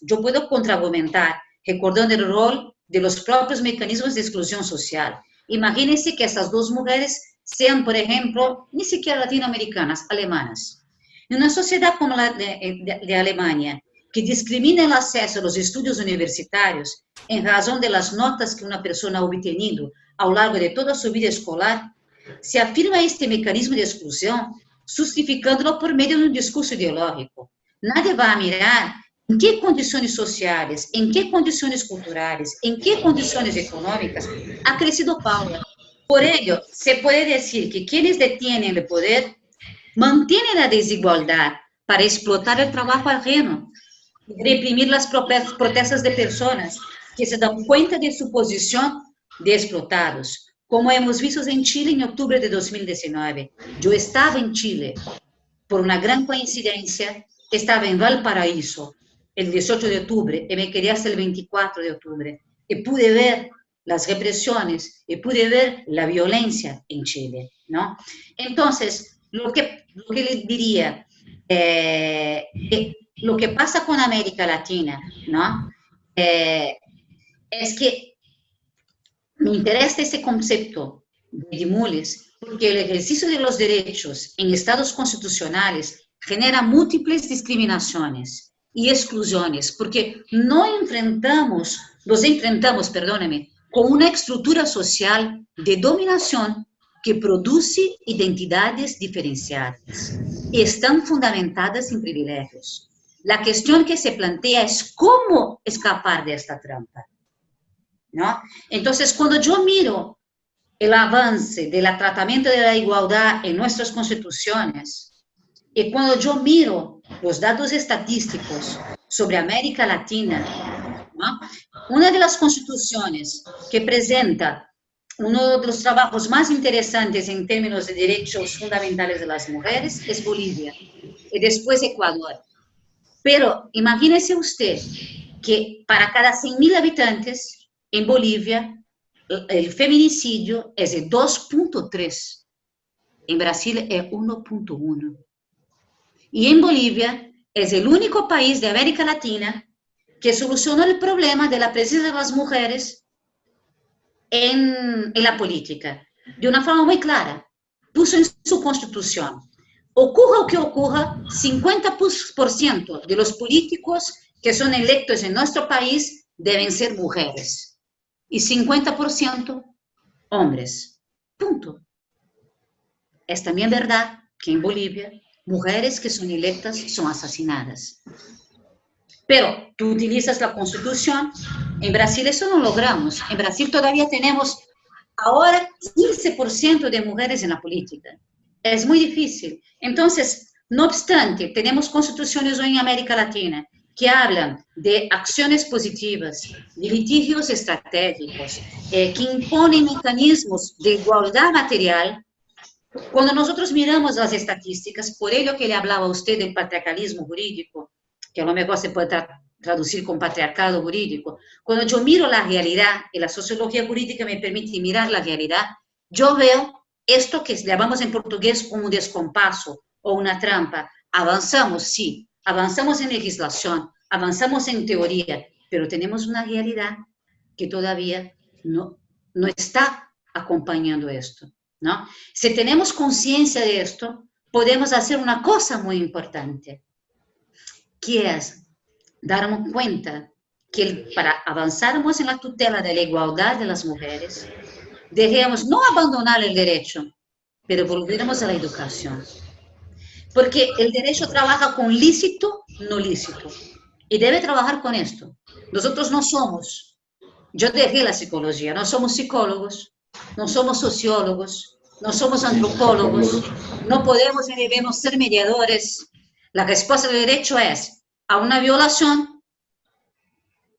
Yo puedo contraargumentar, recordando el rol de los propios mecanismos de exclusión social. Imagínense que estas dos mujeres sean, por ejemplo, ni siquiera latinoamericanas, alemanas. En una sociedad como la de Alemania, que discrimina el acceso a los estudios universitarios en razón de las notas que una persona ha obtenido a lo largo de toda su vida escolar, se afirma este mecanismo de exclusión, justificándolo por medio de un discurso ideológico. Nadie va a mirar en qué condiciones sociales, en qué condiciones culturales, en qué condiciones económicas ha crecido Paula. Por ello, se puede decir que quienes detienen el poder mantienen la desigualdad para explotar el trabajo ajeno, reprimir las protestas de personas que se dan cuenta de su posición de explotados, como hemos visto en Chile en octubre de 2019. Yo estaba en Chile, por una gran coincidencia, estaba en Valparaíso el 18 de octubre y me quedé hasta el 24 de octubre y pude ver las represiones y pude ver la violencia en Chile, ¿no? Entonces, lo que les diría, lo que pasa con América Latina, ¿no? Es que me interesa ese concepto de Dimules, porque el ejercicio de los derechos en estados constitucionales genera múltiples discriminaciones y exclusiones, porque nos enfrentamos, perdóname, con una estructura social de dominación que produce identidades diferenciadas y están fundamentadas en privilegios. La cuestión que se plantea es cómo escapar de esta trampa, ¿no? Entonces, cuando yo miro el avance del tratamiento de la igualdad en nuestras constituciones, y cuando yo miro los datos estadísticos sobre América Latina, ¿no? Una de las constituciones que presenta uno de los trabajos más interesantes en términos de derechos fundamentales de las mujeres es Bolivia, y después Ecuador. Pero imagínese usted que para cada 100.000 habitantes en Bolivia, el feminicidio es de 2.3, en Brasil es 1.1. Y en Bolivia es el único país de América Latina que solucionó el problema de la presencia de las mujeres en la política, de una forma muy clara. Puso en su constitución, ocurra lo que ocurra, 50% de los políticos que son electos en nuestro país deben ser mujeres y 50% hombres. Punto. Es también verdad que en Bolivia mujeres que son electas son asesinadas. Pero tú utilizas la Constitución, en Brasil eso no logramos. En Brasil todavía tenemos ahora 15% de mujeres en la política. Es muy difícil. Entonces, no obstante, tenemos constituciones hoy en América Latina que hablan de acciones positivas, de litigios estratégicos, que imponen mecanismos de igualdad material. Cuando nosotros miramos las estadísticas, por ello que le hablaba a usted del patriarcalismo jurídico, que a lo mejor se puede traducir con patriarcado jurídico, cuando yo miro la realidad, y la sociología jurídica me permite mirar la realidad, yo veo esto que llamamos en portugués como un descompaso o una trampa. Avanzamos, sí, avanzamos en legislación, avanzamos en teoría, pero tenemos una realidad que todavía no está acompañando esto, ¿no? Si tenemos conciencia de esto, podemos hacer una cosa muy importante, que es darnos cuenta que para avanzarmos en la tutela de la igualdad de las mujeres, debemos no abandonar el derecho, pero volveremos a la educación. Porque el derecho trabaja con lícito, no lícito, y debe trabajar con esto. Nosotros no somos, yo dejé la psicología, no somos psicólogos, no somos sociólogos, no somos antropólogos, no podemos ni debemos ser mediadores. La respuesta del derecho es a una violación,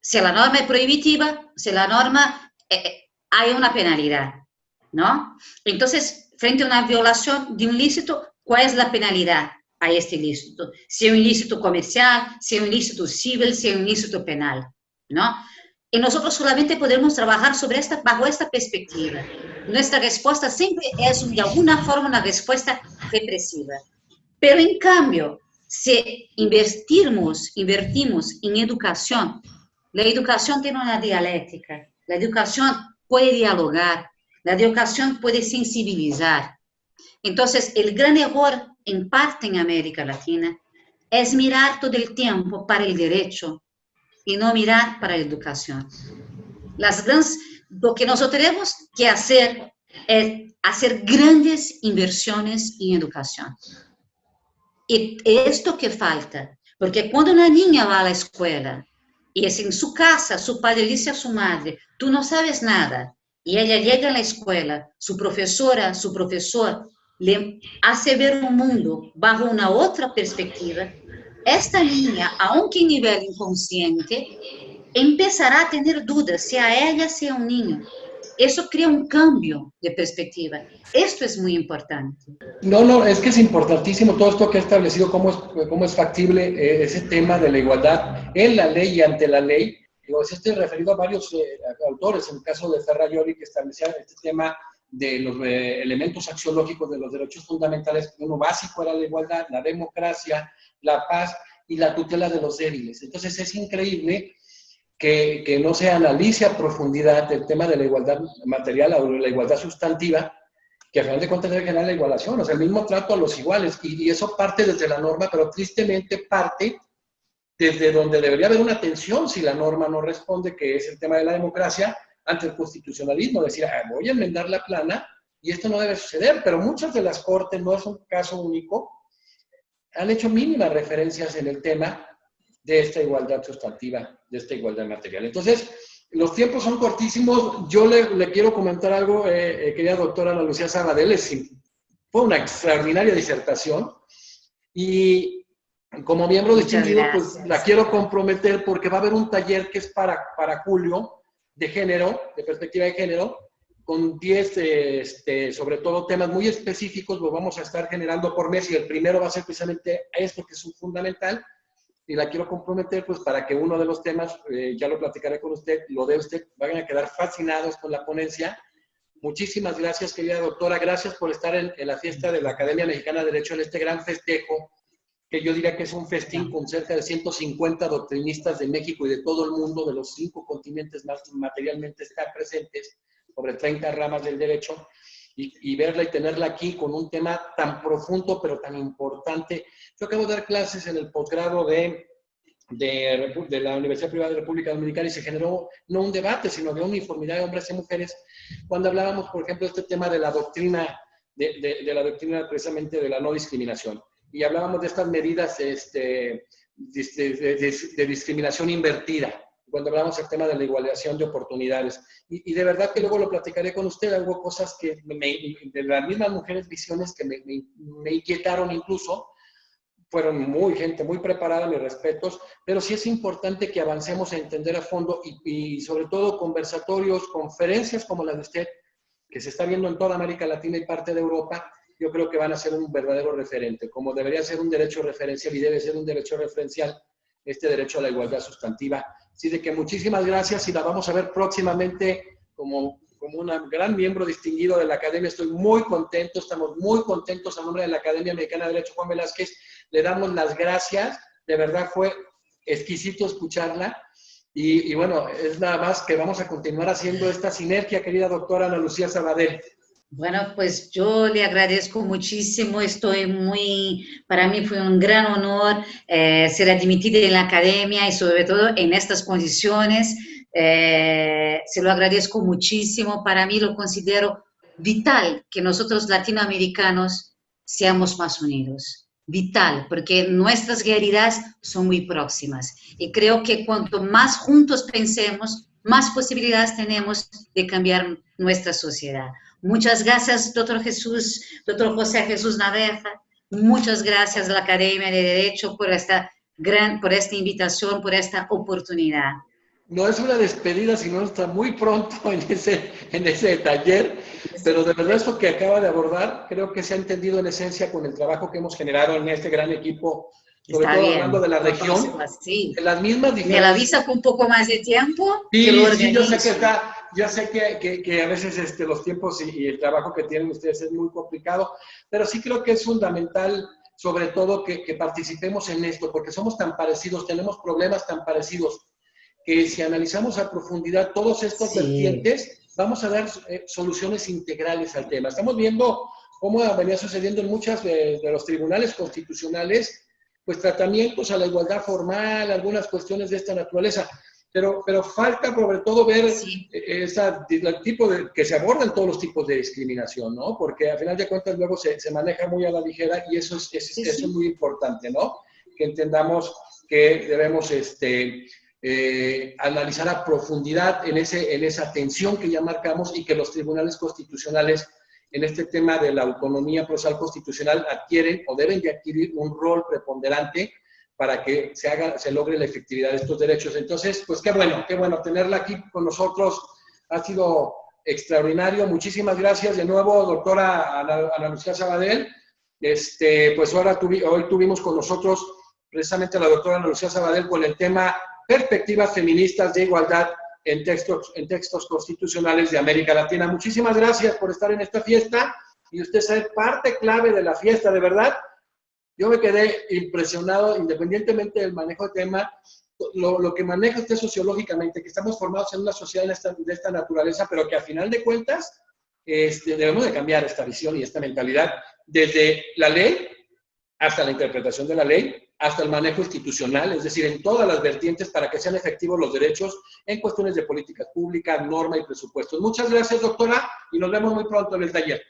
si la norma es prohibitiva, si la norma hay una penalidad, ¿no? Entonces, frente a una violación de un ilícito, ¿cuál es la penalidad a este ilícito? Si es un ilícito comercial, si es un ilícito civil, si es un ilícito penal, ¿no? Y nosotros solamente podemos trabajar bajo esta perspectiva. Nuestra respuesta siempre es de alguna forma una respuesta represiva. Pero en cambio, si invertimos en educación, la educación tiene una dialéctica, la educación puede dialogar, la educación puede sensibilizar. Entonces, el gran error, en parte en América Latina, es mirar todo el tiempo para el derecho y no mirar para la educación. Lo que nosotros tenemos que hacer es hacer grandes inversiones en educación. Y esto que falta, porque cuando una niña va a la escuela y es en su casa, su padre dice a su madre, tú no sabes nada, y ella llega a la escuela, su profesora, su profesor le hace ver un mundo bajo una otra perspectiva, esta niña, aunque en nivel inconsciente, empezará a tener dudas, sea ella, sea un niño. Eso crea un cambio de perspectiva. Esto es muy importante. No, es que es importantísimo todo esto que ha establecido, cómo es factible ese tema de la igualdad en la ley y ante la ley. Digo, estoy referido a varios autores, en el caso de Ferrajoli, que establecía este tema de los elementos axiológicos de los derechos fundamentales. Uno básico era la igualdad, la democracia, la paz y la tutela de los débiles. Entonces es increíble que no se analice a profundidad el tema de la igualdad material o la igualdad sustantiva, que a final de cuentas debe generar la igualación, o sea, el mismo trato a los iguales, y eso parte desde la norma, pero tristemente parte desde donde debería haber una tensión si la norma no responde, que es el tema de la democracia, ante el constitucionalismo, decir, voy a enmendar la plana, y esto no debe suceder, pero muchas de las cortes, no es un caso único, han hecho mínimas referencias en el tema de esta igualdad sustantiva, de esta igualdad material. Entonces, los tiempos son cortísimos. Yo le quiero comentar algo, querida doctora Ana Lucía Sabadell. Fue una extraordinaria disertación y como miembro distinguido, pues la quiero comprometer porque va a haber un taller que es para julio de género, de perspectiva de género, con 10, sobre todo temas muy específicos, lo vamos a estar generando por mes y el primero va a ser precisamente esto que es un fundamental. Y la quiero comprometer pues para que uno de los temas, ya lo platicaré con usted, lo de usted, vayan a quedar fascinados con la ponencia. Muchísimas gracias, querida doctora, gracias por estar en la fiesta de la Academia Mexicana de Derecho, en este gran festejo, que yo diría que es un festín con cerca de 150 doctrinistas de México y de todo el mundo, de los 5 continentes más materialmente están presentes, sobre 30 ramas del derecho, y verla y tenerla aquí con un tema tan profundo pero tan importante. Yo acabo de dar clases en el posgrado de la Universidad Privada de República Dominicana y se generó no un debate, sino de uniformidad de hombres y mujeres cuando hablábamos, por ejemplo, de este tema de la doctrina, de la doctrina precisamente de la no discriminación. Y hablábamos de estas medidas de discriminación invertida, cuando hablamos del tema de la igualación de oportunidades. Y de verdad que luego lo platicaré con usted, hubo cosas que de las mismas mujeres, visiones que me inquietaron incluso, fueron gente muy preparada, mis respetos, pero sí es importante que avancemos a entender a fondo y sobre todo conversatorios, conferencias como la de usted, que se está viendo en toda América Latina y parte de Europa, yo creo que van a ser un verdadero referente, como debería ser un derecho referencial y debe ser un derecho referencial este derecho a la igualdad sustantiva. Así de que muchísimas gracias y la vamos a ver próximamente como un gran miembro distinguido de la Academia. Estoy muy contento, estamos muy contentos a nombre de la Academia Mexicana de Derecho Juan Velázquez. Le damos las gracias, de verdad fue exquisito escucharla. Y bueno, es nada más que vamos a continuar haciendo esta sinergia, querida doctora Ana Lucía Sabadell. Bueno, pues yo le agradezco muchísimo, para mí fue un gran honor ser admitida en la academia y sobre todo en estas condiciones. Se lo agradezco muchísimo, para mí lo considero vital que nosotros latinoamericanos seamos más unidos. Vital, porque nuestras realidades son muy próximas y creo que cuanto más juntos pensemos, más posibilidades tenemos de cambiar nuestra sociedad. Muchas gracias, doctor José Jesús Naveja. Muchas gracias a la Academia de Derecho por por esta invitación, por esta oportunidad. No es una despedida, sino está muy pronto en ese taller, pero de verdad esto que acaba de abordar, creo que se ha entendido en esencia con el trabajo que hemos generado en este gran equipo, sobre Está todo bien, hablando de la región, así. de las mismas Me la diferencias. avisa con un poco más de tiempo Sí, que lo sí, yo sé que organizo. yo sé que a veces los tiempos y el trabajo que tienen ustedes es muy complicado, pero sí creo que es fundamental, sobre todo, que participemos en esto, porque somos tan parecidos, tenemos problemas tan parecidos, que si analizamos a profundidad todos estos Sí, vertientes, vamos a dar soluciones integrales al tema. Estamos viendo cómo venía sucediendo en muchos de los tribunales constitucionales, pues tratamientos a la igualdad formal, algunas cuestiones de esta naturaleza. Pero falta sobre todo ver sí, el tipo que se abordan todos los tipos de discriminación, ¿no? Porque a final de cuentas luego se maneja muy a la ligera y eso sí, es sí. muy importante, ¿no? Que entendamos que debemos analizar a profundidad en esa tensión que ya marcamos y que los tribunales constitucionales en este tema de la autonomía procesal constitucional adquieren o deben de adquirir un rol preponderante para que se logre la efectividad de estos derechos. Entonces, pues qué bueno tenerla aquí con nosotros. Ha sido extraordinario. Muchísimas gracias de nuevo, doctora Ana Lucía Sabadell. Pues hoy tuvimos con nosotros precisamente a la doctora Ana Lucía Sabadell con el tema perspectivas feministas de igualdad en textos constitucionales de América Latina. Muchísimas gracias por estar en esta fiesta y usted ser parte clave de la fiesta, de verdad. Yo me quedé impresionado, independientemente del manejo de tema, lo que maneja usted sociológicamente, que estamos formados en una sociedad de esta naturaleza, pero que a final de cuentas debemos de cambiar esta visión y esta mentalidad desde la ley hasta la interpretación de la ley, hasta el manejo institucional, es decir, en todas las vertientes para que sean efectivos los derechos en cuestiones de políticas públicas, norma y presupuestos. Muchas gracias, doctora, y nos vemos muy pronto en el taller.